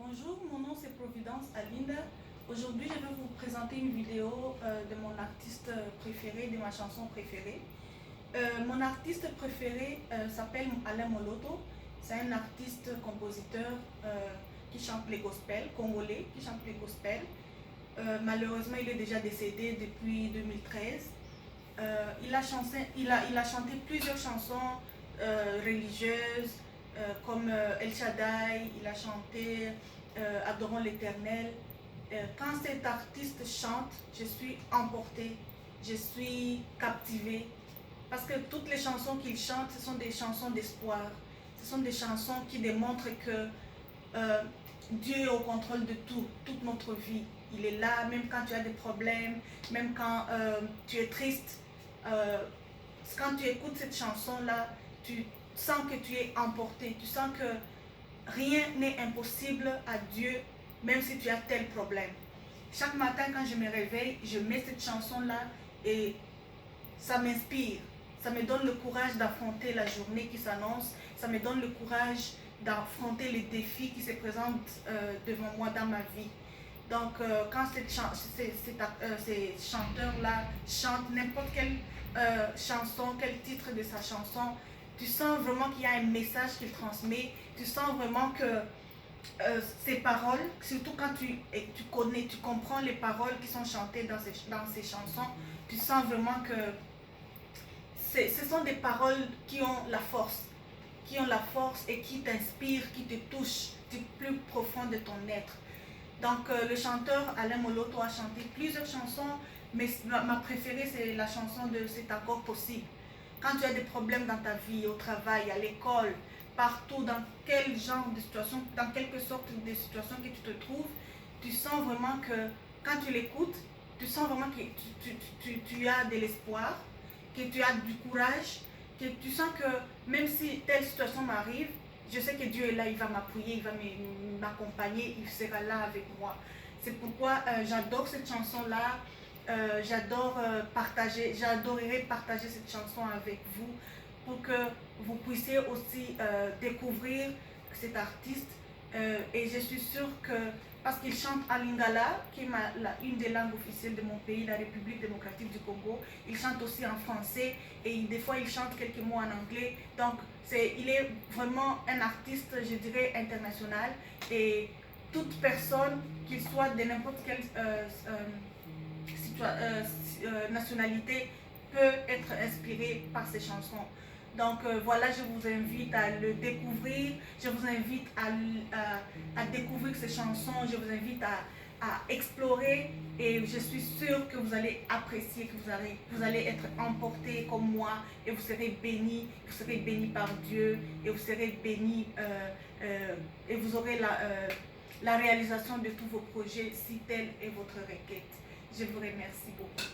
Bonjour, mon nom c'est Providence Alinda. Aujourd'hui, je vais vous présenter une vidéo de mon artiste préféré, de ma chanson préférée. Mon artiste préféré s'appelle Alain Moloto. C'est un artiste compositeur qui chante les gospels, congolais, qui chante les gospels. Malheureusement, il est déjà décédé depuis 2013. Il a chanté plusieurs chansons religieuses comme El Shaddai, il a chanté Adorons l'Éternel. Quand cet artiste chante, je suis emportée, je suis captivée parce que toutes les chansons qu'il chante, ce sont des chansons d'espoir. Ce sont des chansons qui démontrent que Dieu est au contrôle de tout, toute notre vie. Il est là, même quand tu as des problèmes, même quand tu es triste. Quand tu écoutes cette chanson-là, tu sens que tu es emporté, tu sens que rien n'est impossible à Dieu, même si tu as tel problème. Chaque matin, quand je me réveille, je mets cette chanson-là et ça m'inspire. Ça me donne le courage d'affronter la journée qui s'annonce. Ça me donne le courage d'affronter les défis qui se présentent devant moi dans ma vie. Donc, quand ces chanteurs-là chantent n'importe quelle chanson, quel titre de sa chanson, tu sens vraiment qu'il y a un message qu'il transmet. Tu sens vraiment que ces paroles, surtout quand tu comprends les paroles qui sont chantées dans ces chansons, tu sens vraiment que ce sont des paroles qui ont la force et qui t'inspirent, qui te touchent du plus profond de ton être. Donc le chanteur Alain Moloto a chanté plusieurs chansons, mais ma préférée c'est la chanson de C'est encore possible. Quand tu as des problèmes dans ta vie, au travail, à l'école, partout, dans quel genre de situation, dans quelque sorte de situation que tu te trouves, tu sens vraiment que quand tu l'écoutes, tu sens vraiment que tu as de l'espoir, que tu as du courage, que tu sens que même si telle situation m'arrive, je sais que Dieu est là, il va m'appuyer, il va m'accompagner, il sera là avec moi. C'est pourquoi j'adore cette chanson-là. J'adorerais partager cette chanson avec vous pour que vous puissiez aussi découvrir cet artiste. Et je suis sûre que, parce qu'il chante en lingala, qui est une des langues officielles de mon pays, la République démocratique du Congo, il chante aussi en français et des fois il chante quelques mots en anglais. Donc il est vraiment un artiste, je dirais, international, et toute personne, qu'il soit de n'importe quelle nationalité, peut être inspirée par ces chansons. Donc voilà, je vous invite à le découvrir, je vous invite à découvrir ces chansons, je vous invite à explorer, et je suis sûre que vous allez apprécier, que vous allez être emporté comme moi, et vous serez bénis par Dieu, et vous serez bénis et vous aurez la réalisation de tous vos projets si telle est votre requête. Je vous remercie beaucoup.